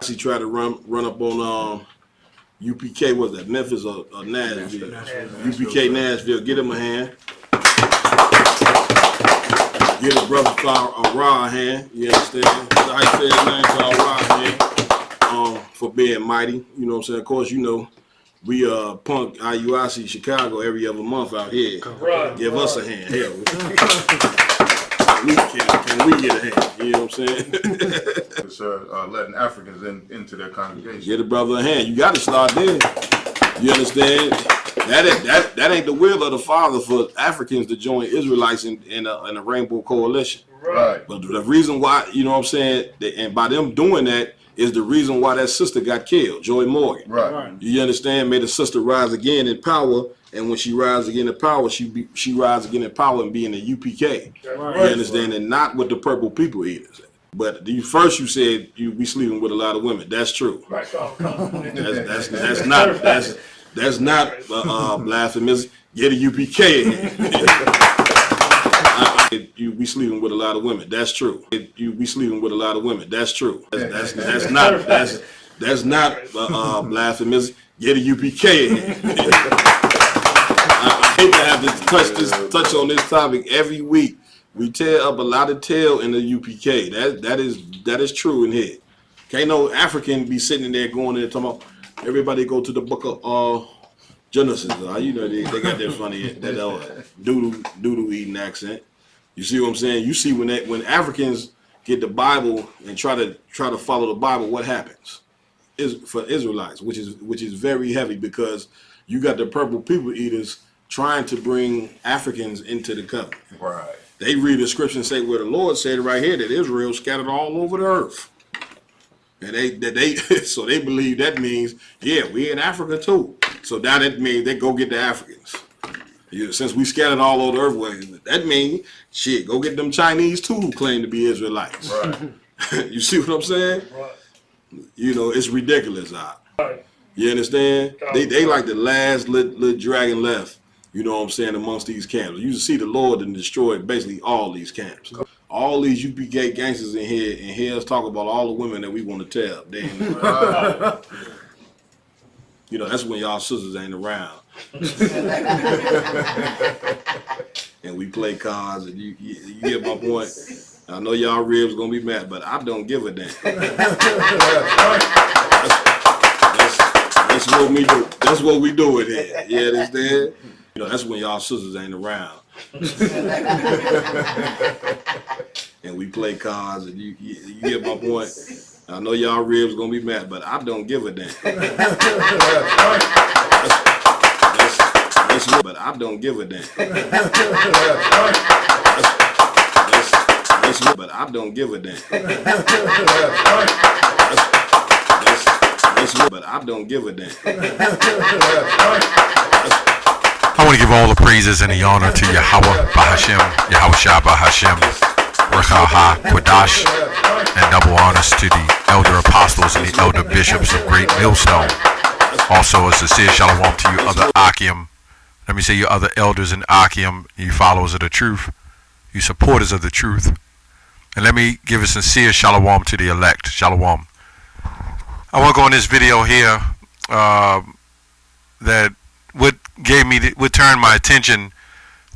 She tried to run up on UPK, was that Memphis or Nashville? UPK Nashville. Get him a hand. Give a brother a raw hand. You understand? So I say his name for a raw hand for being mighty. You know what I'm saying? Of course, you know we punk IUIC Chicago every other month out here. Give us a hand. Hell, can we get a hand? You know what I'm saying? Sir, letting Africans into their congregation. Get a brother a hand. You got to start there. You understand? That ain't the will of the Father for Africans to join Israelites in a Rainbow Coalition. Right. But the reason why, you know what I'm saying, and by them doing that is the reason why that sister got killed, Joy Morgan. Right. You understand? May the sister rise again in power, and when she rises again in power, she rises again in power and be in the UPK. Right. You understand? And not with the purple people eaters. But first you said you be sleeping with a lot of women. That's true. Right. That's not blasphemous. Get a UPK. You be sleeping with a lot of women. That's true. You be sleeping with a lot of women. That's true. That's not blasphemous. Get a UPK. I hate to have to touch on this topic every week. We tear up a lot of tail in the UPK. That is true in here. Can't no African be sitting there going there talking about everybody go to the book of Genesis. You know they got that funny that doodle eating accent. You see what I'm saying? You see when Africans get the Bible and try to follow the Bible, what happens? For Israelites, which is very heavy because you got the purple people eaters trying to bring Africans into the covenant. Right. They read the scripture and say, well, the Lord said right here that Israel scattered all over the earth. And so they believe that means, yeah, we in Africa too. So now that means they go get the Africans. Since we scattered all over the earth, well, that means, shit, go get them Chinese too who claim to be Israelites. Right. You see what I'm saying? Right. You know, it's ridiculous out. Right. You understand? They like the last little dragon left. You know what I'm saying, amongst these camps. You see the Lord and destroyed basically all these camps. All these UPK gangsters in here, and hear us talk about all the women that we want to tell. You know, that's when y'all sisters ain't around. And we play cards, and you get my point. I know y'all ribs gonna be mad, but I don't give a damn. That's what we do in here. You understand? You know, that's when y'all sisters ain't around. And we play cards, and you get my point. I know y'all ribs gonna be mad, but I don't give a damn. But I don't give a damn. But I don't give a damn. But I don't give a damn. I want to give all the praises and the honor to Yahweh Bahashem, Yahushua Bahashem, Rechaha Quadash, and double honors to the elder apostles and the elder bishops of Great Millstone. Also a sincere shalom to you other Akim. Let me say you other elders in Akim, you followers of the truth, you supporters of the truth. And let me give a sincere shalom to the elect. Shalom. I want to go in this video here that what turned my attention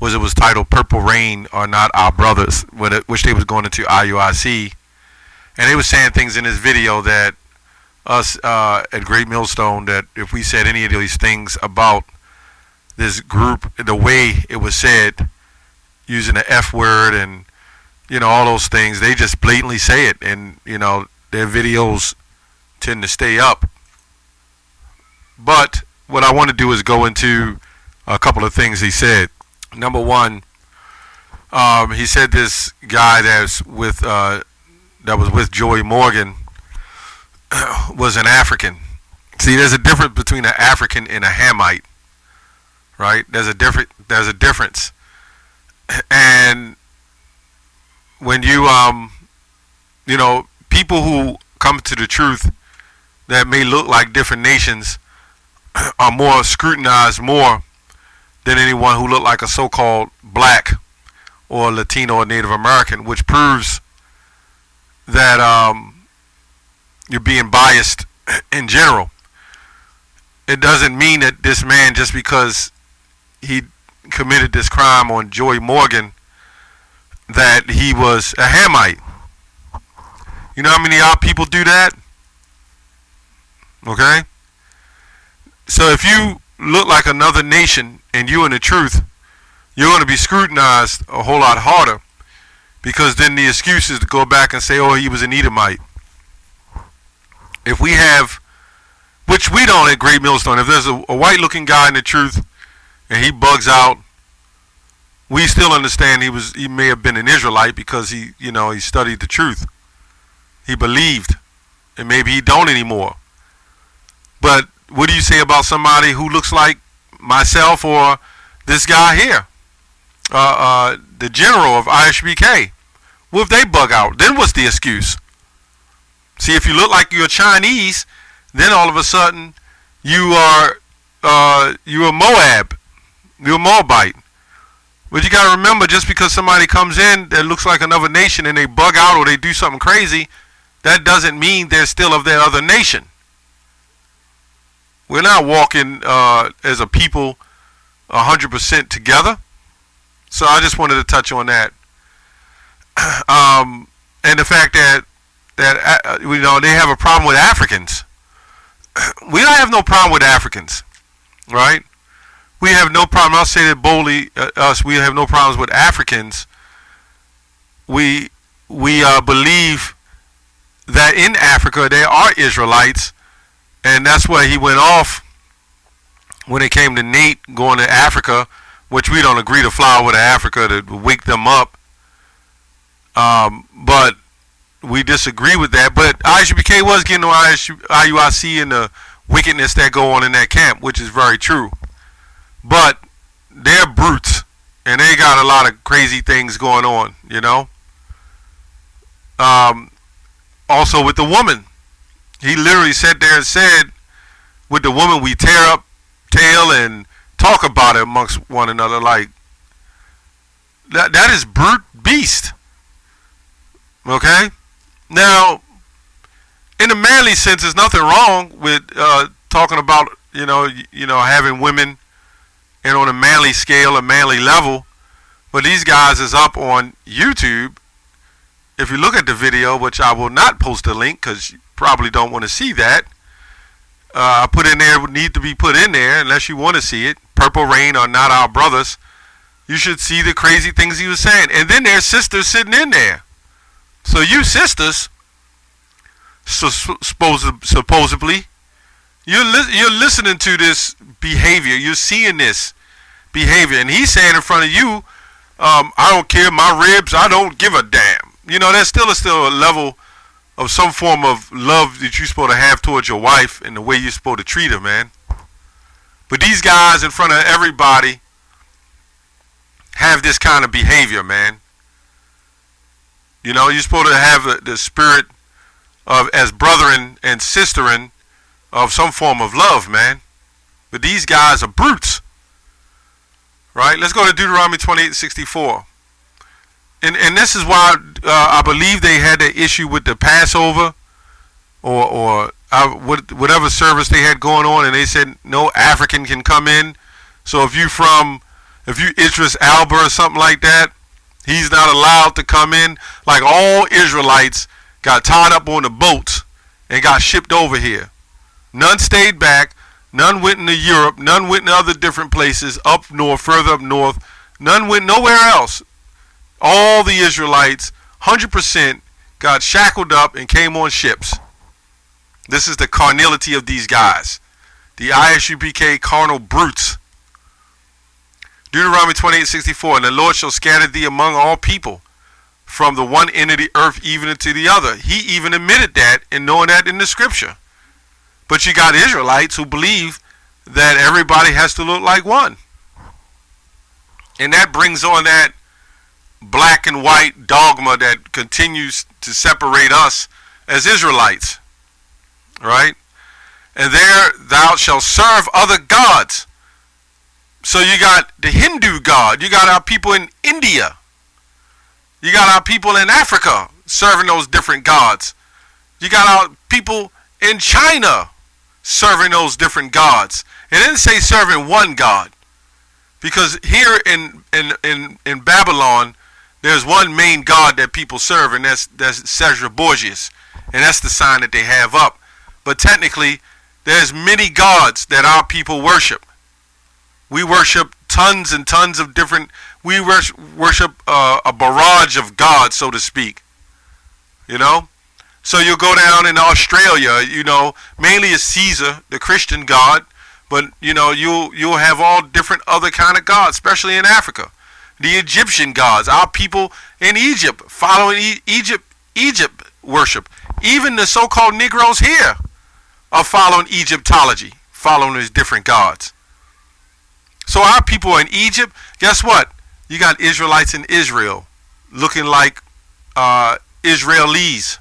was it was titled Purple Rain Are Not Our Brothers, which they was going into IUIC. And they were saying things in this video that us at Great Millstone, that if we said any of these things about this group, the way it was said, using the F word and, you know, all those things, they just blatantly say it. And, you know, their videos tend to stay up. But what I want to do is go into a couple of things he said. Number one, he said this guy that was with Joy Morgan was an African. See, there's a difference between an African and a Hamite, right? There's a difference. And when you you know, people who come to the truth that may look like different nations are more scrutinized more than anyone who look like a so-called black or Latino or Native American, which proves that you're being biased in general. It doesn't mean that this man, just because he committed this crime on Joy Morgan, that he was a Hamite. You know how many odd people do that? Okay? So if you look like another nation and you're in the truth, you're going to be scrutinized a whole lot harder, because then the excuse is to go back and say, oh, he was an Edomite. If we have, which we don't at Great Millstone, if there's a white looking guy in the truth and he bugs out, we still understand he may have been an Israelite because he studied the truth. He believed, and maybe he don't anymore. But what do you say about somebody who looks like myself or this guy here, the general of Isupk? Well, if they bug out, then what's the excuse? See, if you look like you're Chinese, then all of a sudden you are Moab, you're a Moabite. But you got to remember, just because somebody comes in that looks like another nation and they bug out or they do something crazy, that doesn't mean they're still of that other nation. We're not walking as a people 100% together. So I just wanted to touch on that. And the fact that they have a problem with Africans. We don't have no problem with Africans, right? We have no problem. I'll say that boldly. We have no problems with Africans. We believe that in Africa there are Israelites, and that's why he went off when it came to Nate going to Africa, which we don't agree to fly over to Africa to wake them up. But we disagree with that. But Isupk was getting on IUIC and the wickedness that go on in that camp, which is very true. But they're brutes, and they got a lot of crazy things going on, you know. Also with the woman, he literally sat there and said, with the woman we tear up tail and talk about it amongst one another. Like, that is brute beast. Okay? Now, in a manly sense, there's nothing wrong with talking about, having women and on a manly scale, a manly level. But these guys is up on YouTube. If you look at the video, which I will not post a link because you probably don't want to see that. I put in there, would need to be put in there unless you want to see it. Purple Rain or Not Our Brothers. You should see the crazy things he was saying. And then there's sisters sitting in there. So you sisters, supposedly, you're listening to this behavior. You're seeing this behavior. And he's saying in front of you, I don't care, my ribs, I don't give a damn. There's still a level of some form of love that you're supposed to have towards your wife and the way you're supposed to treat her, man. But these guys in front of everybody have this kind of behavior, man. You're supposed to have the spirit of, as brethren and sisterin, of some form of love, man. But these guys are brutes. Right? Let's go to Deuteronomy 28:64. And this is why I believe they had the issue with the Passover or whatever service they had going on, and they said no African can come in. So if you Idris Alba or something like that, he's not allowed to come in. Like, all Israelites got tied up on the boats and got shipped over here. None stayed back. None went into Europe. None went to other different places up north, further up north. None went nowhere else. All the Israelites, 100%, got shackled up and came on ships. This is the carnality of these guys. The Isupk carnal brutes. Deuteronomy 28:64, and the Lord shall scatter thee among all people, from the one end of the earth even unto the other. He even admitted that and knowing that in the scripture. But you got Israelites who believe that everybody has to look like one. And that brings on that black and white dogma that continues to separate us as Israelites. Right? And there thou shalt serve other gods. So you got the Hindu god. You got our people in India You got our people in Africa serving those different gods. You got our people in China serving those different gods. It didn't say serving one God, because here in Babylon, there's one main God that people serve, and that's Cesar Borgias, and that's the sign that they have up. But technically, there's many gods that our people worship. We worship tons and tons of different. We worship a barrage of gods, so to speak. You know. So you'll go down in Australia, you know, mainly it's Caesar, the Christian god, but you know, you'll have all different other kind of gods, especially in Africa. The Egyptian gods, our people in Egypt following Egypt worship. Even the so-called Negroes here are following Egyptology, following these different gods. So our people in Egypt, guess what? You got Israelites in Israel looking like Israelis,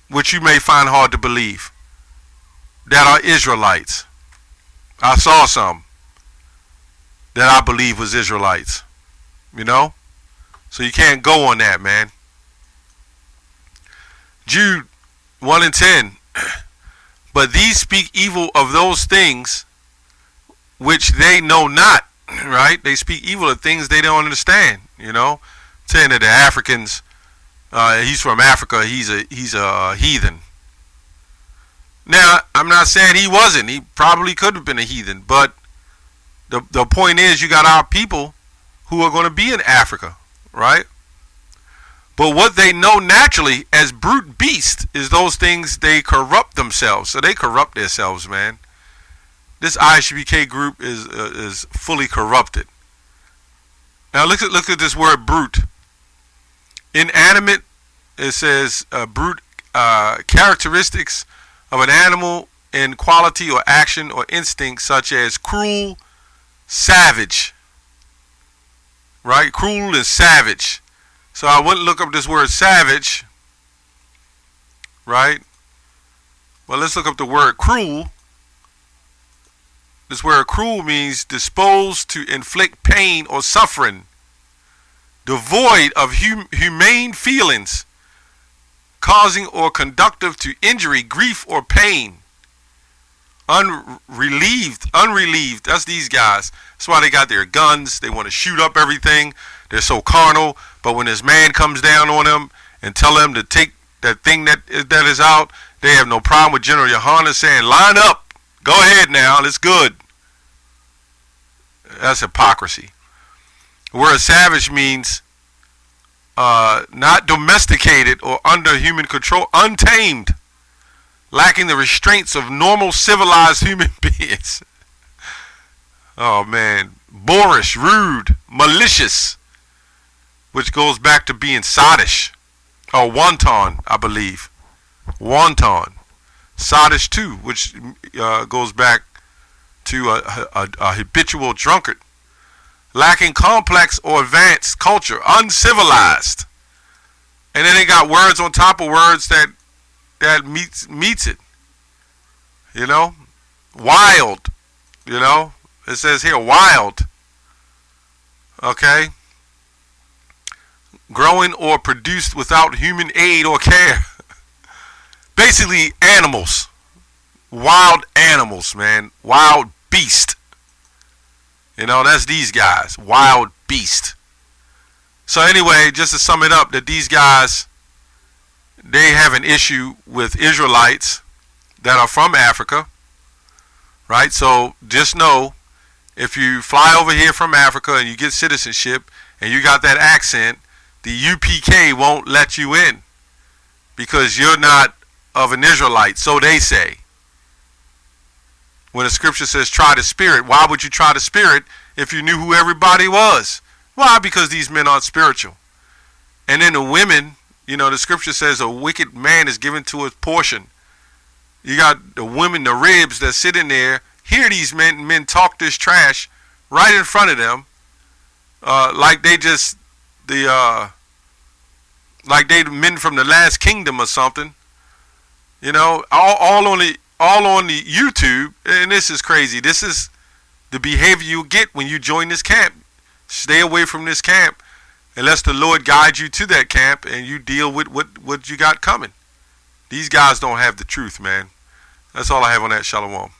which you may find hard to believe, that are Israelites. I saw some that I believe was Israelites, you know? So you can't go on that, man. Jude 1 and 10. But these speak evil of those things which they know not, right? They speak evil of things they don't understand, you know? Saying that the Africans, he's from Africa, he's a heathen. Now, I'm not saying he wasn't. He probably could have been a heathen, but the point is, you got our people who are going to be in Africa, right? But what they know naturally as brute beasts is those things they corrupt themselves. So they corrupt themselves, man. This ISUPK group is fully corrupted. Now look at this word brute. Inanimate, it says brute characteristics of an animal in quality or action or instinct, such as cruel, savage. Right? Cruel and savage. So I wouldn't look up this word savage. Right? Well, let's look up the word cruel. This word cruel means disposed to inflict pain or suffering, devoid of humane feelings, causing or conductive to injury, grief, or pain. Unrelieved, that's these guys. That's why they got their guns. They want to shoot up everything. They're so carnal. But when this man comes down on them and tell them to take that thing that is out, they have no problem with General Yohana saying, line up. Go ahead now, it's good. That's hypocrisy. The word savage means not domesticated or under human control, untamed, lacking the restraints of normal civilized human beings. Oh man, boorish, rude, malicious, which goes back to being sottish, or wanton, I believe. Wanton. Sottish too, which goes back to a habitual drunkard. Lacking complex or advanced culture, uncivilized. And then they got words on top of words that meets it. You know? Wild. You know? It says here, wild. Okay? Growing or produced without human aid or care. Basically, animals. Wild animals, man. Wild beast. You know, that's these guys. Wild beast. So anyway, just to sum it up, that these guys, they have an issue with Israelites that are from Africa. Right? So just know, if you fly over here from Africa and you get citizenship and you got that accent, the UPK won't let you in because you're not of an Israelite, so they say. When the scripture says try the spirit, why would you try the spirit if you knew who everybody was? Why? Because these men aren't spiritual. And then the women, you know, the scripture says a wicked man is given to his portion. You got the women, the ribs that sit in there, hear these men talk this trash right in front of them, like they just like they men from the last kingdom or something. You know, all on the YouTube, and this is crazy. This is the behavior you get when you join this camp. Stay away from this camp. unless the Lord guides you to that camp and you deal with what you got coming. These guys don't have the truth, man. That's all I have on that. Shalom.